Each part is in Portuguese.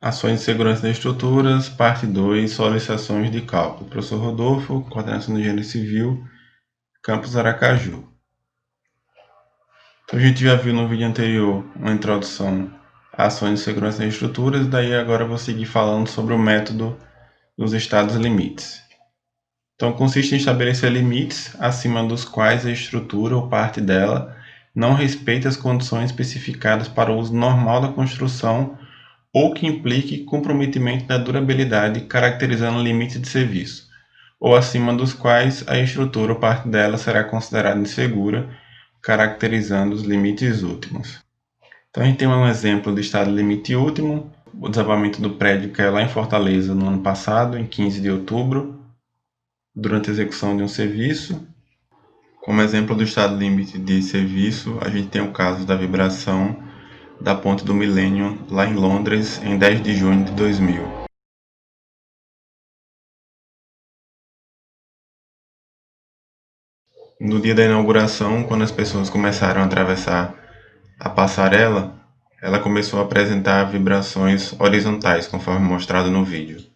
Ações de segurança das estruturas, parte 2, solicitações de cálculo. Professor Rodolfo, coordenação de engenharia civil, campus Aracaju. Então a gente já viu no vídeo anterior uma introdução a ações de segurança das estruturas, daí agora eu vou seguir falando sobre o método dos estados limites. Então consiste em estabelecer limites acima dos quais a estrutura ou parte dela não respeita as condições especificadas para o uso normal da construção ou que implique comprometimento da durabilidade, caracterizando limite de serviço, ou acima dos quais a estrutura ou parte dela será considerada insegura, caracterizando os limites últimos. Então a gente tem um exemplo de estado limite último, o desabamento do prédio caiu lá em Fortaleza no ano passado, em 15 de outubro, durante a execução de um serviço. Como exemplo do estado limite de serviço, a gente tem o caso da vibração da Ponte do Millennium, lá em Londres, em 10 de junho de 2000. No dia da inauguração, quando as pessoas começaram a atravessar a passarela, ela começou a apresentar vibrações horizontais, conforme mostrado no vídeo.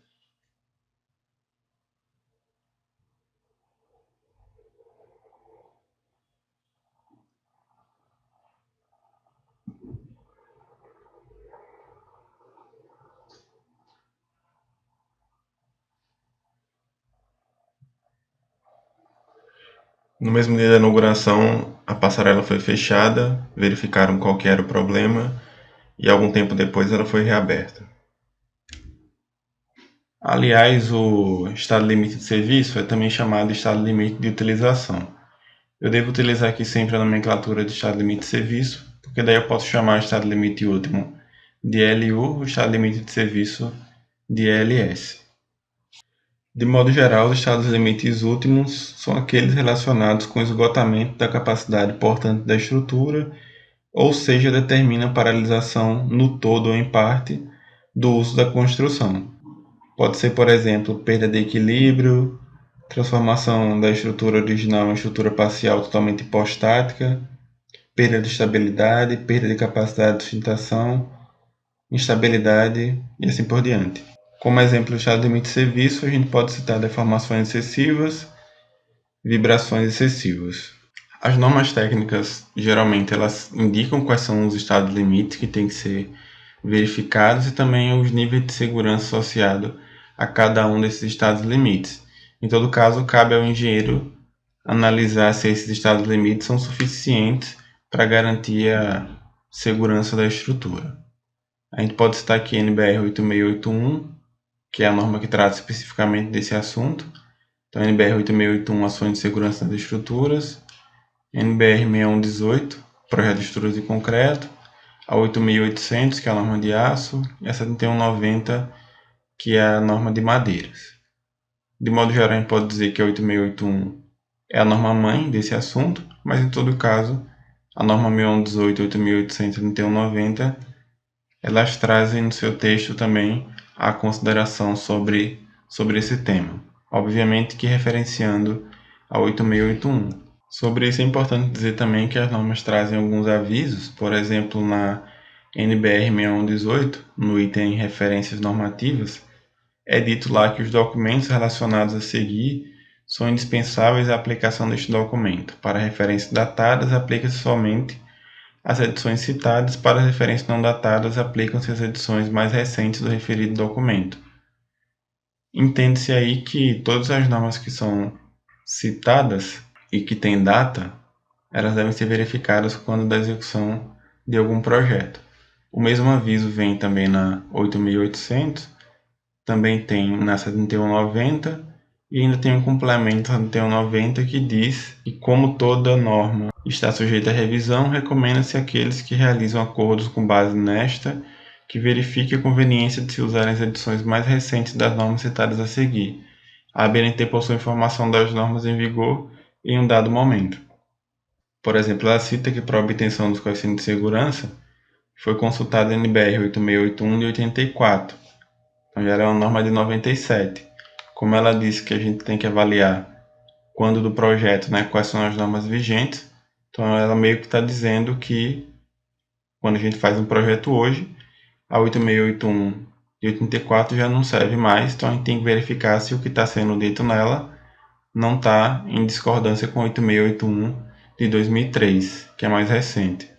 No mesmo dia da inauguração, a passarela foi fechada, verificaram qual que era o problema e algum tempo depois ela foi reaberta. Aliás, o estado limite de serviço é também chamado de estado limite de utilização. Eu devo utilizar aqui sempre a nomenclatura de estado limite de serviço, porque daí eu posso chamar o estado limite último de LU, o estado limite de serviço de LS. De modo geral, os estados limites últimos são aqueles relacionados com o esgotamento da capacidade portante da estrutura, ou seja, determina a paralisação no todo ou em parte do uso da construção. Pode ser, por exemplo, perda de equilíbrio, transformação da estrutura original em estrutura parcial totalmente hipostática, perda de estabilidade, perda de capacidade de sustentação, instabilidade e assim por diante. Como exemplo do estado limite de serviço, a gente pode citar deformações excessivas, vibrações excessivas. As normas técnicas, geralmente, elas indicam quais são os estados limites que têm que ser verificados e também os níveis de segurança associados a cada um desses estados limites. Em todo caso, cabe ao engenheiro analisar se esses estados limites são suficientes para garantir a segurança da estrutura. A gente pode citar aqui NBR 8681, que é a norma que trata especificamente desse assunto. Então, NBR 8681, ações de segurança das estruturas. NBR 6118, projeto de estruturas de concreto. A 8800, que é a norma de aço. E a 7190, que é a norma de madeiras. De modo geral, a gente pode dizer que a 8681 é a norma mãe desse assunto, mas em todo caso, a norma 6118, 8800 e 7190, elas trazem no seu texto também a consideração sobre esse tema. Obviamente que referenciando a 8681. Sobre isso é importante dizer também que as normas trazem alguns avisos, por exemplo, na NBR 6118, no item referências normativas, é dito lá que os documentos relacionados a seguir são indispensáveis à aplicação deste documento. Para referências datadas, aplica-se somente as edições citadas. Para as referências não datadas, aplicam-se as edições mais recentes do referido documento. Entende-se aí que todas as normas que são citadas e que têm data, elas devem ser verificadas quando da execução de algum projeto. O mesmo aviso vem também na 8800, também tem na 7190 e ainda tem um complemento na 7190 que diz que, como toda norma está sujeita a revisão, recomenda-se àqueles que realizam acordos com base nesta que verifique a conveniência de se usar as edições mais recentes das normas citadas a seguir. A ABNT possui informação das normas em vigor em um dado momento. Por exemplo, ela cita que para a obtenção dos coeficientes de segurança foi consultada a NBR 8681 de 84. Então já era uma norma de 97. Como ela disse que a gente tem que avaliar quando do projeto, né, quais são as normas vigentes, então ela meio que está dizendo que quando a gente faz um projeto hoje, a 8681 de 84 já não serve mais, então a gente tem que verificar se o que está sendo dito nela não está em discordância com 8681 de 2003, que é mais recente.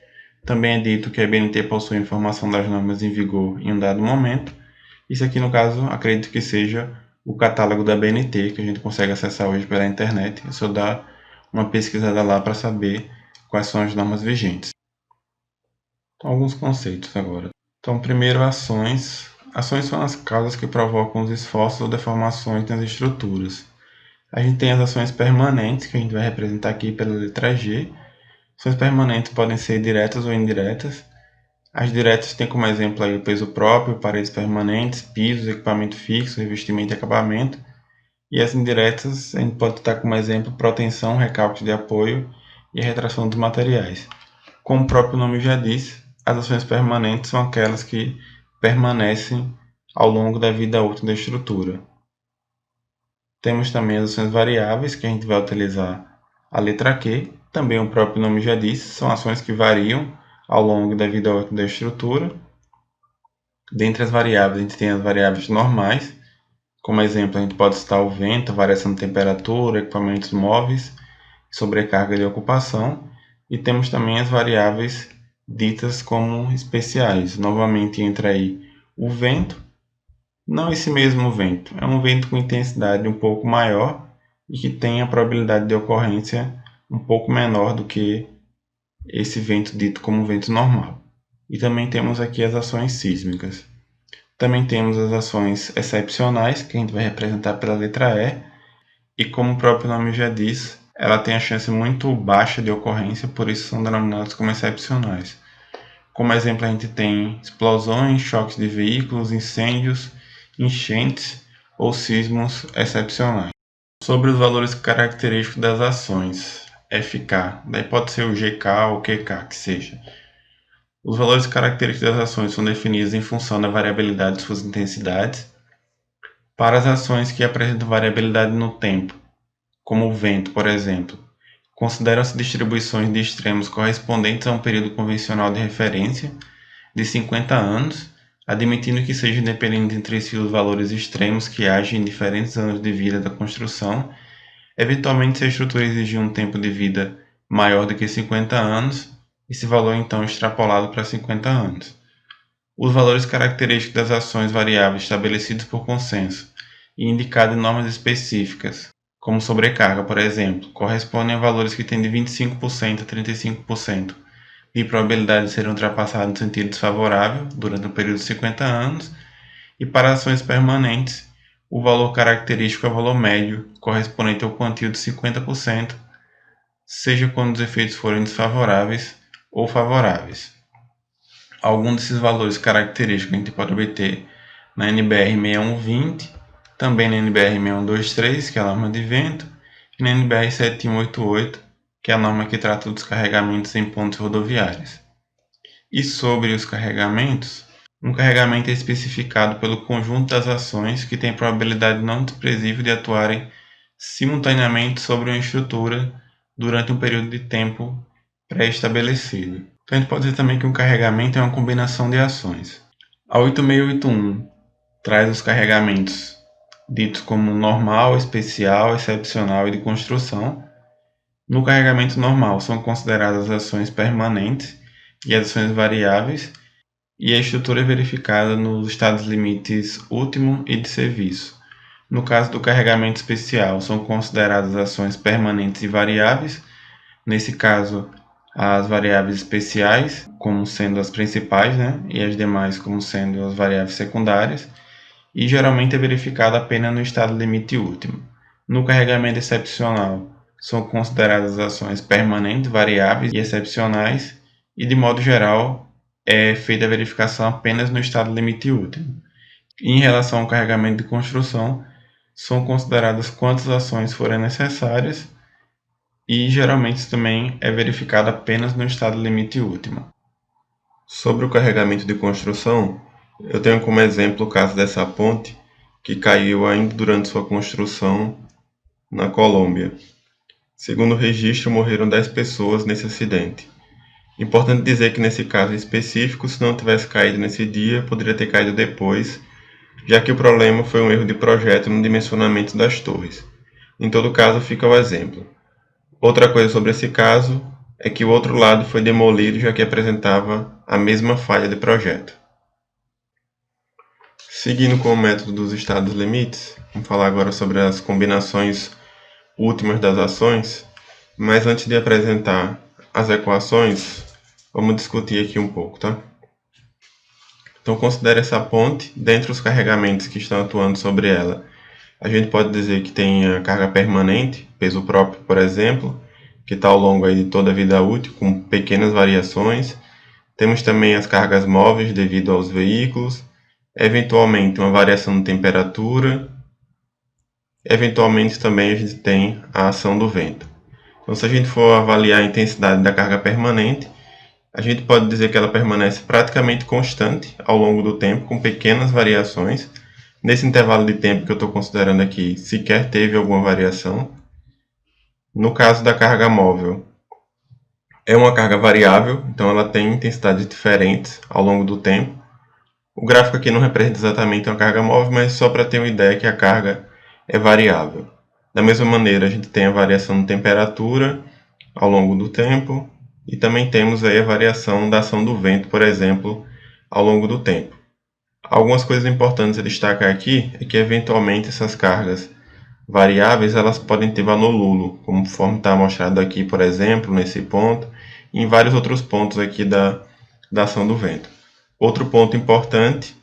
Também é dito que a BNT possui informação das normas em vigor em um dado momento. Isso aqui, no caso, acredito que seja o catálogo da BNT, que a gente consegue acessar hoje pela internet. É só dar uma pesquisada lá para saber quais são as normas vigentes. Então, alguns conceitos agora. Então, primeiro, ações. Ações são as causas que provocam os esforços ou deformações nas estruturas. A gente tem as ações permanentes, que a gente vai representar aqui pela letra G. Ações permanentes podem ser diretas ou indiretas. As diretas têm como exemplo aí o peso próprio, paredes permanentes, pisos, equipamento fixo, revestimento e acabamento. E as indiretas a gente pode citar como exemplo proteção, recalque de apoio e retração dos materiais. Como o próprio nome já diz, as ações permanentes são aquelas que permanecem ao longo da vida útil da estrutura. Temos também as ações variáveis, que a gente vai utilizar a letra Q. Também o próprio nome já diz, são ações que variam ao longo da vida útil da estrutura. Dentre as variáveis, a gente tem as variáveis normais. Como exemplo, a gente pode citar o vento, variação de temperatura, equipamentos móveis, sobrecarga de ocupação. E temos também as variáveis ditas como especiais. Novamente entra aí o vento. Não esse mesmo vento, é um vento com intensidade um pouco maior e que tem a probabilidade de ocorrência um pouco menor do que esse vento dito como vento normal. E também temos aqui as ações sísmicas. Também temos as ações excepcionais, que a gente vai representar pela letra E, como o próprio nome já diz, ela tem a chance muito baixa de ocorrência, por isso são denominadas como excepcionais. Como exemplo, a gente tem explosões, choques de veículos, incêndios, enchentes ou sismos excepcionais. Sobre os valores característicos das ações, FK, daí pode ser o GK ou QK, que seja. Os valores característicos das ações são definidos em função da variabilidade de suas intensidades. Para as ações que apresentam variabilidade no tempo, como o vento, por exemplo, consideram-se distribuições de extremos correspondentes a um período convencional de referência de 50 anos, admitindo que sejam independentes entre si os valores extremos que agem em diferentes anos de vida da construção. Eventualmente, se a estrutura exigir um tempo de vida maior do que 50 anos, esse valor é então extrapolado para 50 anos. Os valores característicos das ações variáveis estabelecidos por consenso e indicados em normas específicas, como sobrecarga, por exemplo, correspondem a valores que têm de 25% a 35% de probabilidade de serem ultrapassados no sentido desfavorável durante um período de 50 anos, e para ações permanentes, o valor característico é o valor médio, correspondente ao quantio de 50%, seja quando os efeitos forem desfavoráveis ou favoráveis. Alguns desses valores característicos a gente pode obter na NBR 6120, também na NBR 6123, que é a norma de vento, e na NBR 7188, que é a norma que trata dos carregamentos em pontos rodoviários. E sobre os carregamentos, um carregamento é especificado pelo conjunto das ações que tem probabilidade não desprezível de atuarem simultaneamente sobre uma estrutura durante um período de tempo pré-estabelecido. Então a gente pode dizer também que um carregamento é uma combinação de ações. A 8681 traz os carregamentos ditos como normal, especial, excepcional e de construção. No carregamento normal são consideradas as ações permanentes e as ações variáveis, e a estrutura é verificada nos estados limites último e de serviço. No caso do carregamento especial, são consideradas ações permanentes e variáveis. Nesse caso, as variáveis especiais como sendo as principais, e as demais como sendo as variáveis secundárias, e geralmente é verificada apenas no estado limite último. No carregamento excepcional, são consideradas ações permanentes, variáveis e excepcionais, e de modo geral é feita a verificação apenas no estado limite último. E em relação ao carregamento de construção, são consideradas quantas ações forem necessárias, e geralmente também é verificado apenas no estado limite último. Sobre o carregamento de construção, eu tenho como exemplo o caso dessa ponte que caiu ainda durante sua construção na Colômbia. Segundo o registro, morreram 10 pessoas nesse acidente. Importante dizer que nesse caso específico, se não tivesse caído nesse dia, poderia ter caído depois, já que o problema foi um erro de projeto no dimensionamento das torres. Em todo caso, fica o exemplo. Outra coisa sobre esse caso é que o outro lado foi demolido, já que apresentava a mesma falha de projeto. Seguindo com o método dos estados limites, vamos falar agora sobre as combinações últimas das ações, mas antes de apresentar as equações, vamos discutir aqui um pouco, tá? Então, considere essa ponte. Dentre os carregamentos que estão atuando sobre ela, a gente pode dizer que tem a carga permanente, peso próprio, por exemplo, que está ao longo aí de toda a vida útil, com pequenas variações. Temos também as cargas móveis devido aos veículos, eventualmente uma variação de temperatura, eventualmente também a gente tem a ação do vento. Então, se a gente for avaliar a intensidade da carga permanente, a gente pode dizer que ela permanece praticamente constante ao longo do tempo, com pequenas variações. Nesse intervalo de tempo que eu estou considerando aqui, sequer teve alguma variação. No caso da carga móvel, é uma carga variável, então ela tem intensidades diferentes ao longo do tempo. O gráfico aqui não representa exatamente uma carga móvel, mas só para ter uma ideia que a carga é variável. Da mesma maneira, a gente tem a variação de temperatura ao longo do tempo, e também temos aí a variação da ação do vento, por exemplo, ao longo do tempo. Algumas coisas importantes a destacar aqui é que, eventualmente, essas cargas variáveis elas podem ter valor nulo, conforme está mostrado aqui, por exemplo, nesse ponto, e em vários outros pontos aqui da ação do vento. Outro ponto importante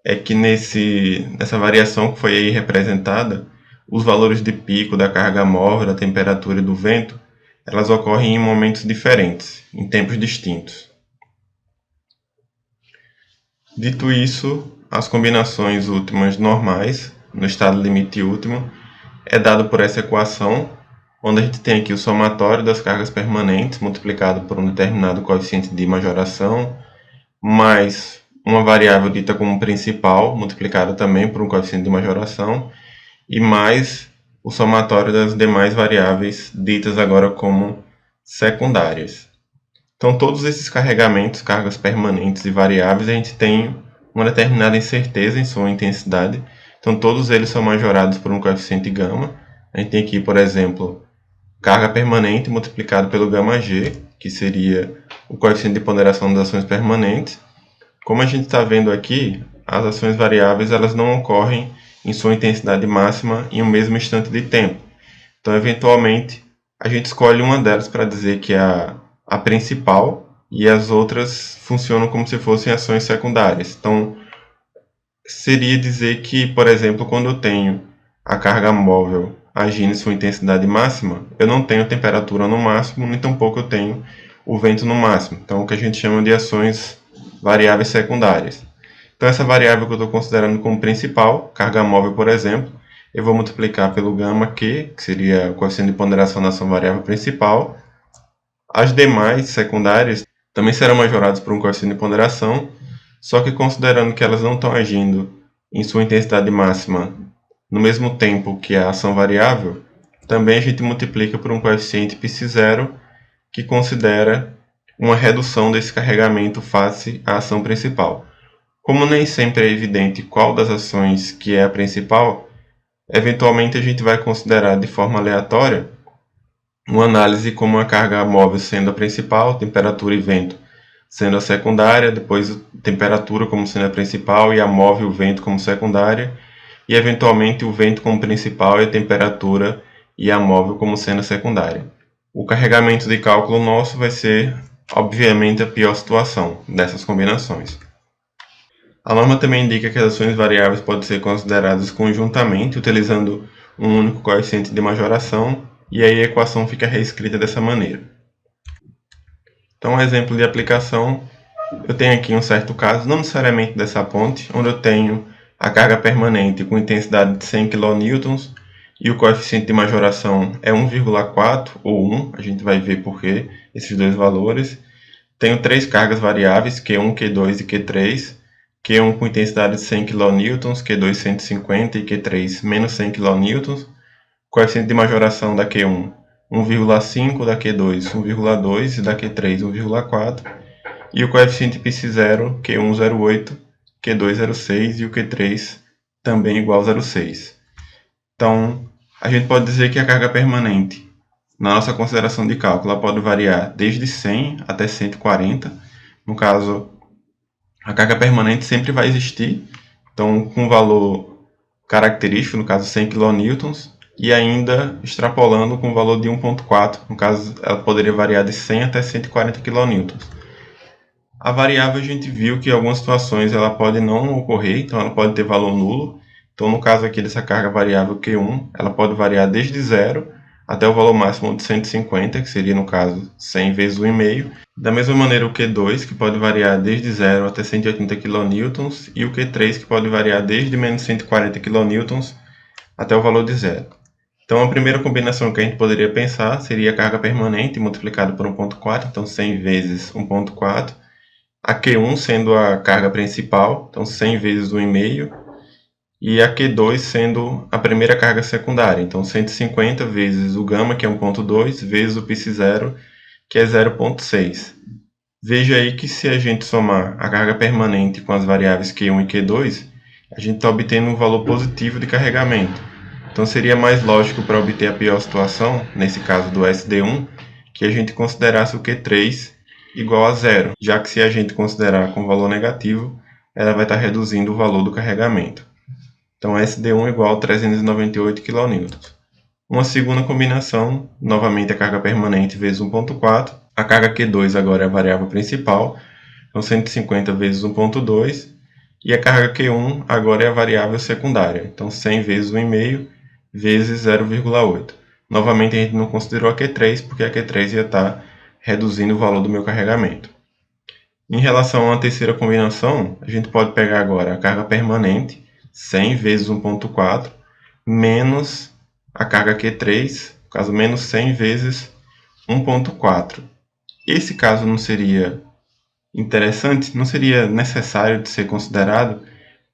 é que nessa variação que foi aí representada, os valores de pico da carga móvel, da temperatura e do vento, elas ocorrem em momentos diferentes, em tempos distintos. Dito isso, as combinações últimas normais, no estado limite último, é dado por essa equação, onde a gente tem aqui o somatório das cargas permanentes multiplicado por um determinado coeficiente de majoração, mais uma variável dita como principal, multiplicada também por um coeficiente de majoração, e mais o somatório das demais variáveis ditas agora como secundárias. Então, todos esses carregamentos, cargas permanentes e variáveis, a gente tem uma determinada incerteza em sua intensidade. Então, todos eles são majorados por um coeficiente gama. A gente tem aqui, por exemplo, carga permanente multiplicado pelo gama g, que seria o coeficiente de ponderação das ações permanentes. Como a gente está vendo aqui, as ações variáveis elas não ocorrem em sua intensidade máxima em um mesmo instante de tempo. Então, eventualmente, a gente escolhe uma delas para dizer que é a principal e as outras funcionam como se fossem ações secundárias. Então, seria dizer que, por exemplo, quando eu tenho a carga móvel agindo em sua intensidade máxima, eu não tenho temperatura no máximo, nem tampouco eu tenho o vento no máximo. Então, o que a gente chama de ações variáveis secundárias. Então, essa variável que eu estou considerando como principal, carga móvel, por exemplo, eu vou multiplicar pelo gama Q, que seria o coeficiente de ponderação da ação variável principal. As demais secundárias também serão majoradas por um coeficiente de ponderação, só que considerando que elas não estão agindo em sua intensidade máxima no mesmo tempo que a ação variável, também a gente multiplica por um coeficiente π0, que considera uma redução desse carregamento face à ação principal. Como nem sempre é evidente qual das ações que é a principal, eventualmente a gente vai considerar de forma aleatória uma análise como a carga móvel sendo a principal, temperatura e vento sendo a secundária, depois temperatura como sendo a principal e a móvel e o vento como secundária, e eventualmente o vento como principal e a temperatura e a móvel como sendo a secundária. O carregamento de cálculo nosso vai ser, obviamente, a pior situação dessas combinações. A norma também indica que as ações variáveis podem ser consideradas conjuntamente, utilizando um único coeficiente de majoração, e aí a equação fica reescrita dessa maneira. Então, um exemplo de aplicação, eu tenho aqui um certo caso, não necessariamente dessa ponte, onde eu tenho a carga permanente com intensidade de 100 kN e o coeficiente de majoração é 1,4 ou 1, a gente vai ver por que esses dois valores. Tenho três cargas variáveis, Q1, Q2 e Q3, Q1 com intensidade de 100 kN, Q2 150 e Q3 menos 100 kN, coeficiente de majoração da Q1 1,5, da Q2 1,2 e da Q3 1,4, e o coeficiente π0 Q1 0,8, Q2 0,6 e o Q3 também igual a 0,6. Então, a gente pode dizer que a carga permanente, na nossa consideração de cálculo, ela pode variar desde 100 até 140. No caso, a carga permanente sempre vai existir, então com valor característico, no caso 100 kN, e ainda extrapolando com o valor de 1.4, no caso ela poderia variar de 100 até 140 kN. A variável a gente viu que em algumas situações ela pode não ocorrer, então ela pode ter valor nulo. Então no caso aqui dessa carga variável Q1, ela pode variar desde 0 até o valor máximo de 150, que seria no caso 100 vezes 1,5. Da mesma maneira o Q2, que pode variar desde 0 até 180 kN, e o Q3, que pode variar desde menos 140 kN até o valor de 0. Então a primeira combinação que a gente poderia pensar seria a carga permanente multiplicada por 1.4, então 100 vezes 1.4. A Q1 sendo a carga principal, então 100 vezes 1,5. E a Q2 sendo a primeira carga secundária, então 150 vezes o gama, que é 1.2, vezes o π0, que é 0.6. Veja aí que se a gente somar a carga permanente com as variáveis Q1 e Q2, a gente está obtendo um valor positivo de carregamento. Então seria mais lógico para obter a pior situação, nesse caso do SD1, que a gente considerasse o Q3 igual a zero, já que se a gente considerar com valor negativo, ela vai estar reduzindo o valor do carregamento. Então SD1 igual a 398 kN. Uma segunda combinação, novamente a carga permanente vezes 1.4. A carga Q2 agora é a variável principal, então 150 vezes 1.2. E a carga Q1 agora é a variável secundária, então 100 vezes 1,5 vezes 0,8. Novamente a gente não considerou a Q3, porque a Q3 ia estar reduzindo o valor do meu carregamento. Em relação à terceira combinação, a gente pode pegar agora a carga permanente, 100 vezes 1.4, menos a carga Q3, no caso menos 100 vezes 1.4. Esse caso não seria interessante, não seria necessário de ser considerado,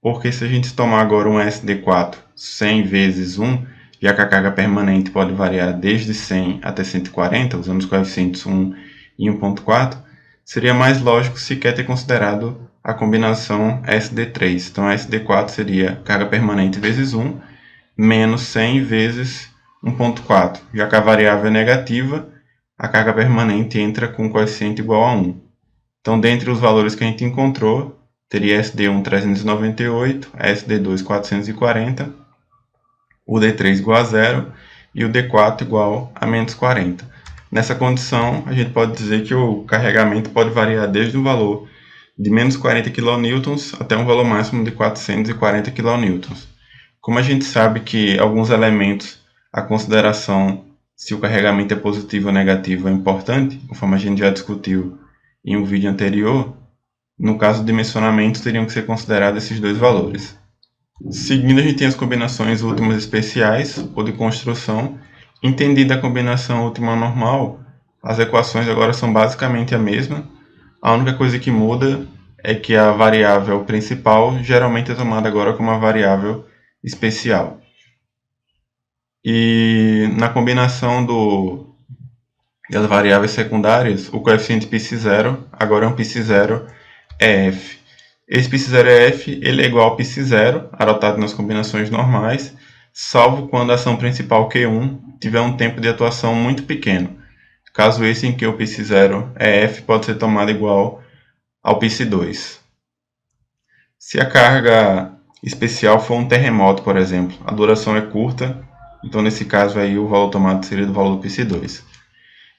porque se a gente tomar agora um SD4 100 vezes 1, já que a carga permanente pode variar desde 100 até 140, usando os coeficientes 1 e 1.4, seria mais lógico se quer ter considerado a combinação SD3. Então, a SD4 seria carga permanente vezes 1, menos 100 vezes 1.4. Já que a variável é negativa, a carga permanente entra com um coeficiente igual a 1. Então, dentre os valores que a gente encontrou, teria SD1 398, a SD2 440, o D3 igual a 0 e o D4 igual a menos 40. Nessa condição, a gente pode dizer que o carregamento pode variar desde um valor de menos 40 kN até um valor máximo de 440 kN. Como a gente sabe que alguns elementos, a consideração se o carregamento é positivo ou negativo é importante, conforme a gente já discutiu em um vídeo anterior, no caso do dimensionamento teriam que ser considerados esses dois valores. Seguindo, a gente tem as combinações últimas especiais ou de construção. Entendida a combinação última normal, as equações agora são basicamente a mesma. A única coisa que muda é que a variável principal geralmente é tomada agora como uma variável especial. E na combinação das variáveis secundárias, o coeficiente π0 agora é um π0 EF. Esse π0 EF ele é igual ao π0, adotado nas combinações normais, salvo quando a ação principal Q1 tiver um tempo de atuação muito pequeno. Caso esse em que o π0 EF pode ser tomado igual ao π2. Se a carga especial for um terremoto, por exemplo, a duração é curta, então nesse caso aí o valor tomado seria do valor do π2.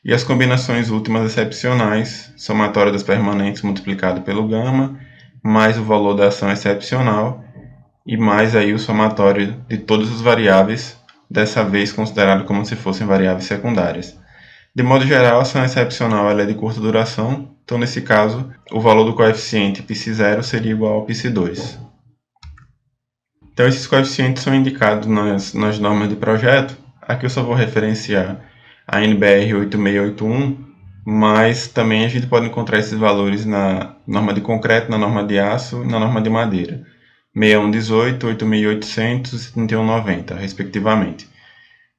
E as combinações últimas excepcionais, somatória das permanentes multiplicado pelo gama, mais o valor da ação excepcional, e mais aí o somatório de todas as variáveis, dessa vez considerado como se fossem variáveis secundárias. De modo geral, a ação excepcional ela é de curta duração, então nesse caso, o valor do coeficiente π0 seria igual ao π2. Então esses coeficientes são indicados nas normas de projeto. Aqui eu só vou referenciar a NBR 8681, mas também a gente pode encontrar esses valores na norma de concreto, na norma de aço e na norma de madeira. 6118, 8800 e 7190, respectivamente.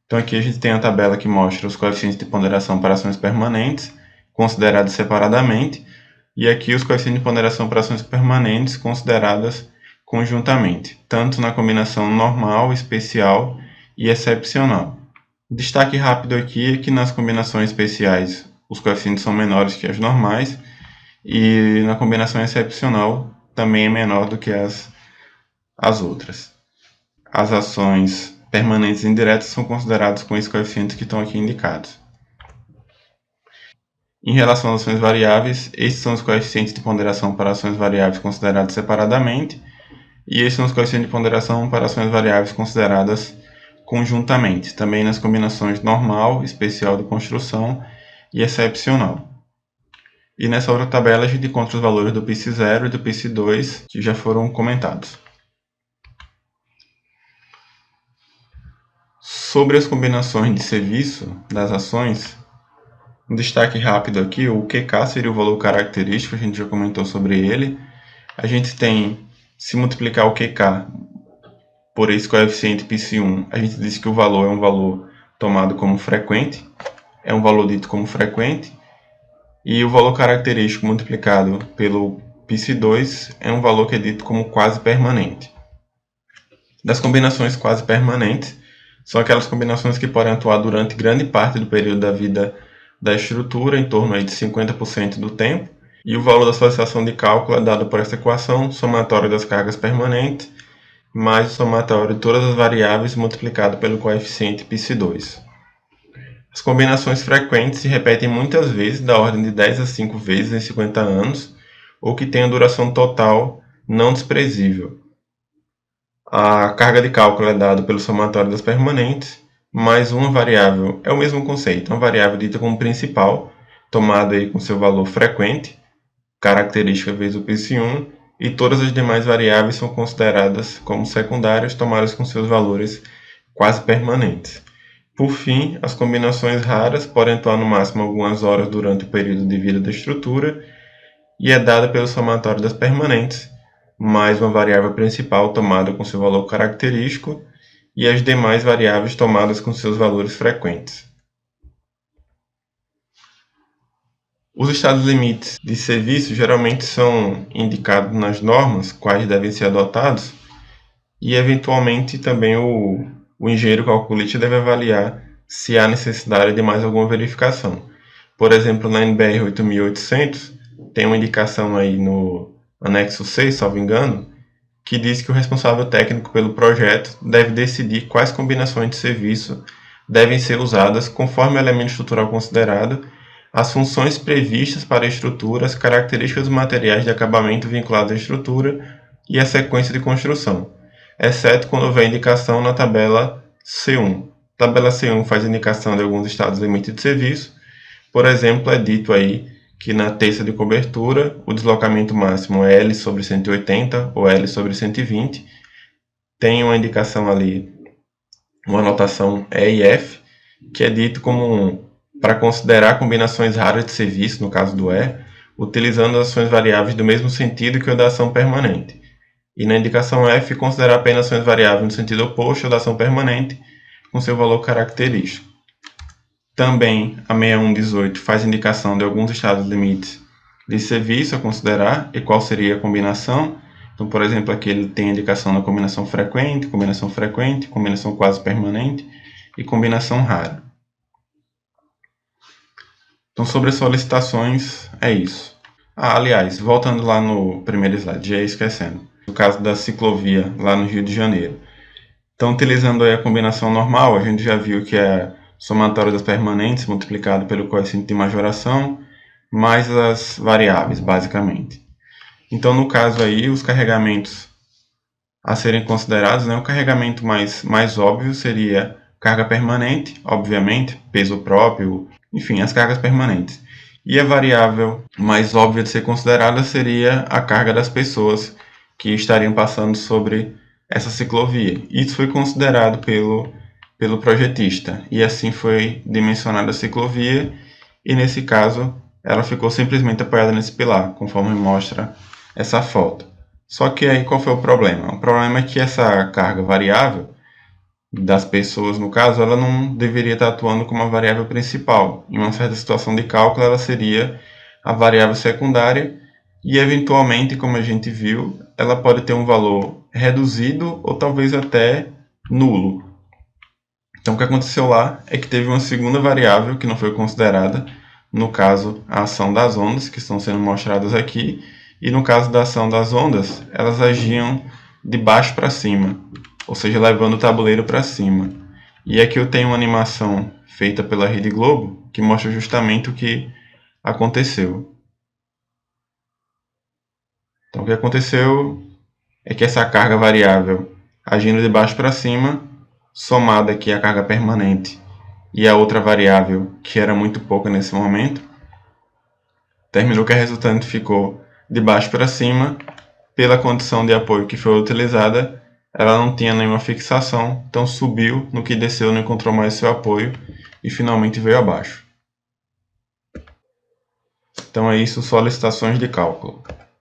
Então aqui a gente tem a tabela que mostra os coeficientes de ponderação para ações permanentes, considerados separadamente. E aqui os coeficientes de ponderação para ações permanentes consideradas conjuntamente, tanto na combinação normal, especial e excepcional. Destaque rápido aqui é que nas combinações especiais os coeficientes são menores que as normais e na combinação excepcional também é menor do que as outras. As ações permanentes e indiretas são consideradas com esses coeficientes que estão aqui indicados. Em relação às ações variáveis, estes são os coeficientes de ponderação para ações variáveis consideradas separadamente, e estes são os coeficientes de ponderação para ações variáveis consideradas conjuntamente, também nas combinações normal, especial de construção e excepcional. E nessa outra tabela a gente encontra os valores do PIS 0 e do PIS 2 que já foram comentados. Sobre as combinações de serviço das ações, um destaque rápido aqui, o QK seria o valor característico, a gente já comentou sobre ele. A gente tem, se multiplicar o QK por esse coeficiente PIS1, a gente diz que o valor é um valor tomado como frequente, é um valor dito como frequente, e o valor característico multiplicado pelo PIS2 é um valor que é dito como quase permanente. Das combinações quase permanentes, são aquelas combinações que podem atuar durante grande parte do período da vida da estrutura, em torno aí de 50% do tempo, e o valor da solicitação de cálculo é dado por essa equação, somatório das cargas permanentes, mais o somatório de todas as variáveis multiplicado pelo coeficiente PIS2. As combinações frequentes se repetem muitas vezes, da ordem de 10 a 5 vezes em 50 anos, ou que têm a duração total não desprezível. A carga de cálculo é dada pelo somatório das permanentes, mais uma variável, é o mesmo conceito, uma variável dita como principal, tomada aí com seu valor frequente, característica vezes o PIS1, e todas as demais variáveis são consideradas como secundárias, tomadas com seus valores quase permanentes. Por fim, as combinações raras podem atuar no máximo algumas horas durante o período de vida da estrutura e é dada pelo somatório das permanentes, mais uma variável principal tomada com seu valor característico e as demais variáveis tomadas com seus valores frequentes. Os estados limites de serviço geralmente são indicados nas normas quais devem ser adotados e, eventualmente, também o engenheiro calculista deve avaliar se há necessidade de mais alguma verificação. Por exemplo, na NBR 8800, tem uma indicação aí no anexo 6, salvo engano, que diz que o responsável técnico pelo projeto deve decidir quais combinações de serviço devem ser usadas conforme o elemento estrutural considerado, as funções previstas para a estrutura, as características dos materiais de acabamento vinculados à estrutura e a sequência de construção, exceto quando houver indicação na tabela C1. A tabela C1 faz indicação de alguns estados limites de serviço. Por exemplo, é dito aí que na terça de cobertura o deslocamento máximo é L sobre 180 ou L sobre 120. Tem uma indicação ali, uma anotação E e F, que é dito como para considerar combinações raras de serviço, no caso do E, utilizando ações variáveis do mesmo sentido que o da ação permanente. E na indicação F, considerar apenas ações variáveis no sentido oposto à da ação permanente, com seu valor característico. Também a 6118 faz indicação de alguns estados limites de serviço a considerar e qual seria a combinação. Então, por exemplo, aqui ele tem indicação na combinação frequente, combinação quase permanente e combinação rara. Então, sobre as solicitações, é isso. Aliás, voltando lá no primeiro slide, já ia esquecendo. No caso da ciclovia lá no Rio de Janeiro. Então, utilizando aí a combinação normal, a gente já viu que é somatório das permanentes multiplicado pelo coeficiente de majoração, mais as variáveis, basicamente. Então, no caso aí, os carregamentos a serem considerados, o carregamento mais óbvio seria carga permanente, obviamente, peso próprio, enfim, as cargas permanentes. E a variável mais óbvia de ser considerada seria a carga das pessoas que estariam passando sobre essa ciclovia. Isso foi considerado pelo projetista, e assim foi dimensionada a ciclovia, e nesse caso ela ficou simplesmente apoiada nesse pilar, conforme mostra essa foto. Só que aí qual foi o problema? O problema é que essa carga variável das pessoas, no caso, ela não deveria estar atuando como a variável principal. Em uma certa situação de cálculo, ela seria a variável secundária, e eventualmente, como a gente viu, ela pode ter um valor reduzido ou talvez até nulo. Então o que aconteceu lá é que teve uma segunda variável que não foi considerada, no caso a ação das ondas, que estão sendo mostradas aqui, e no caso da ação das ondas, elas agiam de baixo para cima, ou seja, levando o tabuleiro para cima. E aqui eu tenho uma animação feita pela Rede Globo que mostra justamente o que aconteceu. Então o que aconteceu é que essa carga variável agindo de baixo para cima, somada aqui à carga permanente e a outra variável, que era muito pouca nesse momento, terminou que a resultante ficou de baixo para cima. Pela condição de apoio que foi utilizada, ela não tinha nenhuma fixação, então subiu, no que desceu não encontrou mais seu apoio e finalmente veio abaixo. Então é isso, solicitações de cálculo.